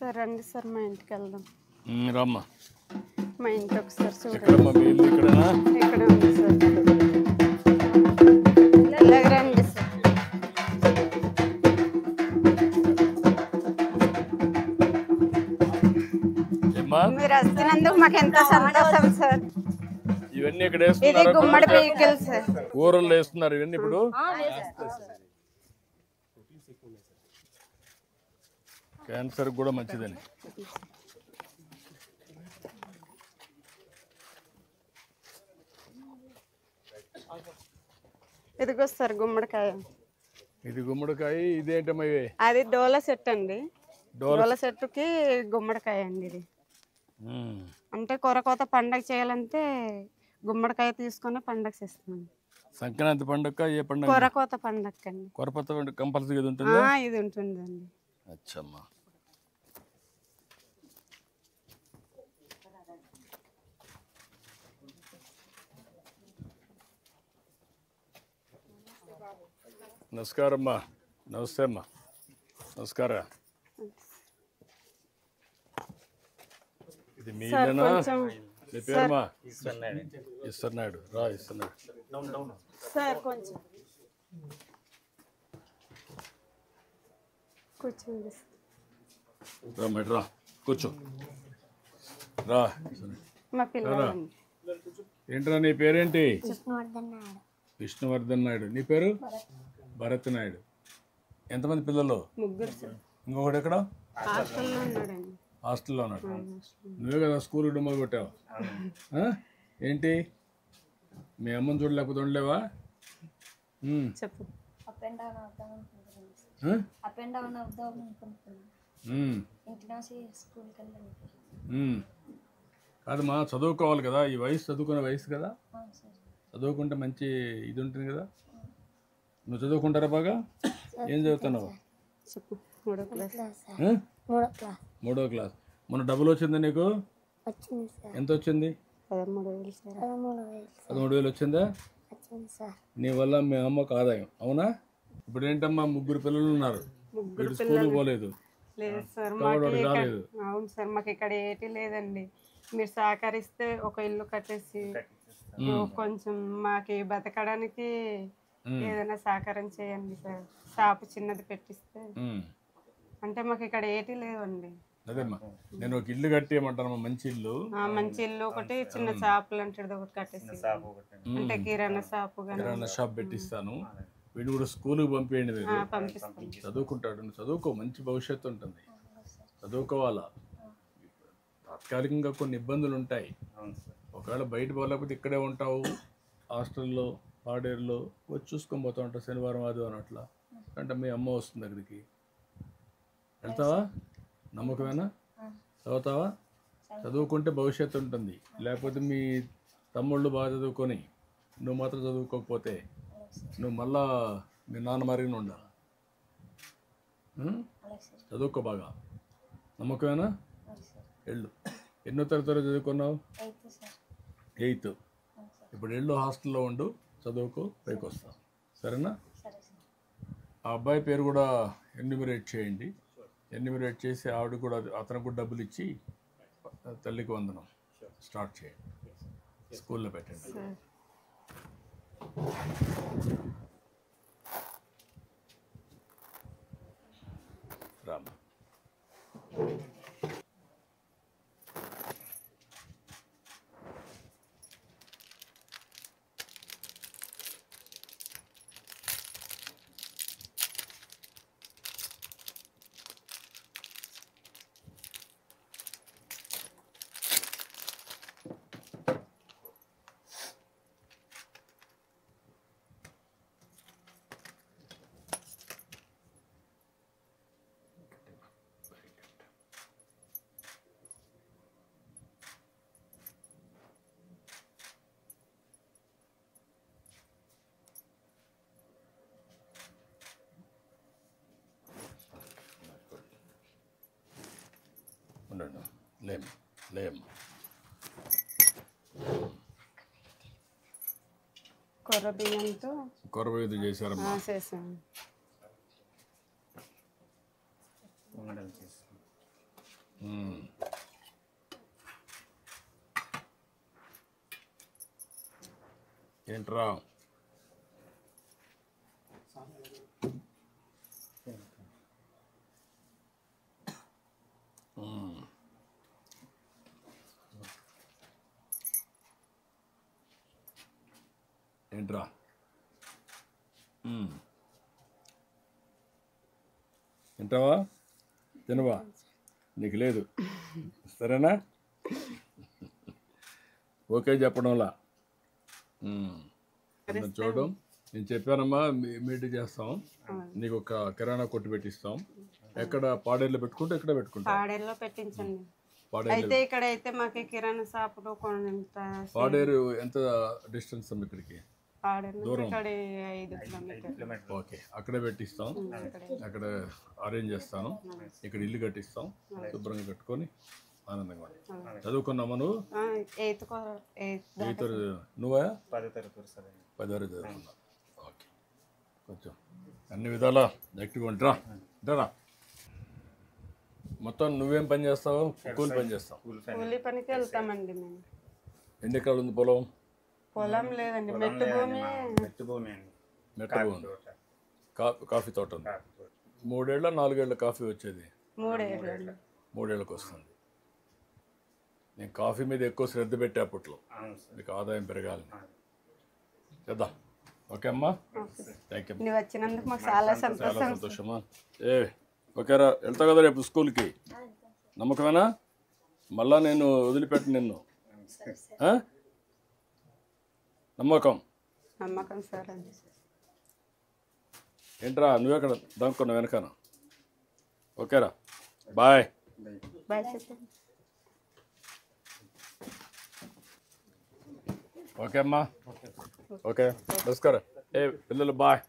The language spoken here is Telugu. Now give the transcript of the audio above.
సార్ రండి సార్ మా ఇంటికి వెళ్దాం. రమ్మా. మా ఇంటి ఒకసారి చూడండి. ఎక్కడమ్మా మీ ఇల్లు? ఇక్కడనా? ఇక్కడ ఉంది సార్. ఇలాగ రండి సార్. మీరు వస్తున్నందుకు మాకు ఎంతో సంతోషం సార్. ఇవన్నీ ఇక్కడ ఇది గుమ్మడి పీకలు సార్. కూరలు వేస్తున్నారు ఇవన్నీ ఇప్పుడు. క్యాన్సర్ కూడా మంచిదని. ఇదిగో సార్ గుమ్మడికాయ. ఇది గుమ్మడికాయ. ఇదేంటమ్మా ఇవి? అది డోల చెట్టు అండి. డోల చెట్టుకి గుమ్మడికాయ అండి ఇది. అంటే కొరకోత పండగ చేయాలంటే గుమ్మడికాయ తీసుకొని పండగ చేస్తాం. సంక్రాంతి పండుగ ఏ పండుగ? కొరకోత పండగ అండి. కొరకోత పండుగ కంపల్సరీ ఇది ఉంటుంది. ఇది ఉంటుందండి. అచ్చమ్మా. నమస్కారం అమ్మా. నమస్తే అమ్మా. నమస్కారం. ఇది మీ ఇల్లేనా? మీ పేరుమా? ఇస్తున్నాడు రా. ఇస్తున్నాడు సార్ కొంచెం కూర్చోండి. రా మేడం రా, కూర్చో రా. మా పిల్లలు. ఏంట్రా నీ పేరేంటి? విష్ణువర్ధన్ నాయుడు. నీ పేరు? భరత్ నాయుడు. ఎంతమంది పిల్లలు? ముగ్గురు సార్. ఇంకొకటి ఎక్కడ? హాస్టల్లో ఉన్నాడండి. హాస్టల్లో ఉన్నాడు. నువ్వే కదా స్కూల్ మొదలు పెట్టావు. ఏంటి మీ అమ్మని చూడలేకపోతే ఉండలేవా? చెప్పు. కాదమ్మా, చదువుకోవాలి కదా. ఈ వయసు చదువుకునే వయసు కదా. చదువుకుంటే మంచి ఇది ఉంటుంది కదా. నువ్వు చదువుకుంటారా బాగా? ఏం చదువుతున్నావు? చెప్పు. మూడో క్లాస్. మొన్న డబ్బులు వచ్చిందా నీకు? ఎంత వచ్చింది? 13,000 వచ్చిందా? నీ వల్ల మీ అమ్మకు ఆదాయం. అవునా? ఇప్పుడు ఏంటమ్మా ముగ్గురు పిల్లలు ఉన్నారు. స్కూల్ పోలేదు. లేదు సార్. రాలేదు. అవును సార్. మాకు ఇక్కడ ఏటి లేదండి. మీరు సహకరిస్తే ఒక ఇల్లు కట్టేసి కొంచెం మాకు బతకడానికి ఏదైనా సహకారం చేయండి సార్. షాపు చిన్నది పెట్టిస్తే. అంటే మాకు ఇక్కడ ఏటి లేవండి. అదేమ్మా, నేను ఒక ఇల్లు కట్టేయమంటాను. మంచి ఇల్లు. మంచి ఇల్లు ఒకటి, చిన్న షాప్ లాంటిది ఒకటి కట్టేసి, అంటే కిరాణా షాప్ పెట్టిస్తాను. వీడు కూడా స్కూల్కి పంపేయండి. మీరు పంపిస్తాను. చదువుకుంటాడు. చదువుకో, మంచి భవిష్యత్తు ఉంటుంది. చదువుకోవాలా. తాత్కాలికంగా కొన్ని ఇబ్బందులు ఉంటాయి. ఒకవేళ బయట పోలేకపోతే ఇక్కడే ఉంటావు. హాస్టల్లో పాడేరులో వచ్చి చూసుకొని పోతూ ఉంటావు శనివారం ఆదివారం అట్లా. అంటే మీ అమ్మ వస్తుంది అక్కడికి. వెళ్తావా? నమ్మకమేనా? చదువుతావా? చదువుకుంటే భవిష్యత్తు ఉంటుంది. లేకపోతే మీ తమ్ముళ్ళు బాగా చదువుకొని నువ్వు మాత్రం చదువుకోకపోతే నువ్వు మళ్ళా మీ నాన్న మరిగిన ఉండాలి. చదువుకో బాగా. నమ్మకమేనా? వెళ్ళు. ఎన్నో తరగతిలో చదువుకున్నావు? 8th. ఇప్పుడు వెళ్ళు, హాస్టల్లో ఉండు, చదువుకో, పైకి వస్తావు. సరేనా? ఆ అబ్బాయి పేరు కూడా ఎన్యూమరేట్ చేయండి. ఎన్యూమరేట్ చేసి ఆవిడ కూడా, అతనికి కూడా డబ్బులు ఇచ్చి తల్లికి వందనం స్టార్ట్ చేయండి. స్కూల్లో పెట్టండి. రామ్. లేం. కొర్ర బియ్యంతో చేశారమ్మా. చేసాము. ఏంట్రా ఏంట్రా తింటావా తినవా నీకు లేదు సరేనా ఓకే చెప్పడంలా చూడడం నేను చెప్పానమ్మా మీటింగ్ చేస్తాం నీకు ఒక కిరాణా కొట్టు పెట్టిస్తాం ఎక్కడ పాడేరులో పెట్టుకుంటే ఇక్కడ పెట్టుకుంటాం పాడేరులో పెట్టించండి అయితే ఇక్కడ అయితే మాకు కిరాణా షాపులో కొంత పాడేరు ఎంత డిస్టెన్స్ అమ్మ ఇక్కడికి పాడేరు ఇక్కడ 5 కిలోమీటర్లు ఓకే అక్కడే పెట్టిస్తాం అక్కడ అరేంజ్ చేస్తాను ఇక్కడ ఇల్లు కట్టిస్తాం శుభ్రంగా కట్టుకొని ఆనందంగా చదువుకున్నామా నువ్వు 8th నువ్వా 10వ తరగతి చదువుకున్నావు ఓకే కొంచెం అన్ని విధాలా యాక్టివ్గా ఉంటారా మొత్తం నువ్వేం పని చేస్తావు కూలి పని చేస్తావు కూలి పనికి వెళ్తామండి మేము ఎన్ని ఎకరాలు ఉంది పొలం లేదండి మెట్టు భూమి కాఫీ తోట ఉంది 3 ఏళ్ళ 4 ఏళ్ళ కాఫీ వచ్చేది 3 ఏళ్ళకి వస్తుంది నేను కాఫీ మీద ఎక్కువ శ్రద్ధ పెట్టే అప్పట్లో మీకు ఆదాయం పెరగాలి చేద్దాం ఓకే అమ్మా థ్యాంక్ యూ నువ్వు వచ్చినందుకు మాకు చాలా సంతోషమా ఓకేరా వెళ్తా కదా రేపు స్కూల్కి నమ్మకమేనా మళ్ళా నేను వదిలిపెట్టి నిన్ను నమ్మకం సార్ ఏంట్రా నువ్వెక్కడ దాక్కున్నావు వెనకాన ఓకేరా బాయ్ ఓకే అమ్మా ఓకే నమస్కారం పిల్లలు బాయ్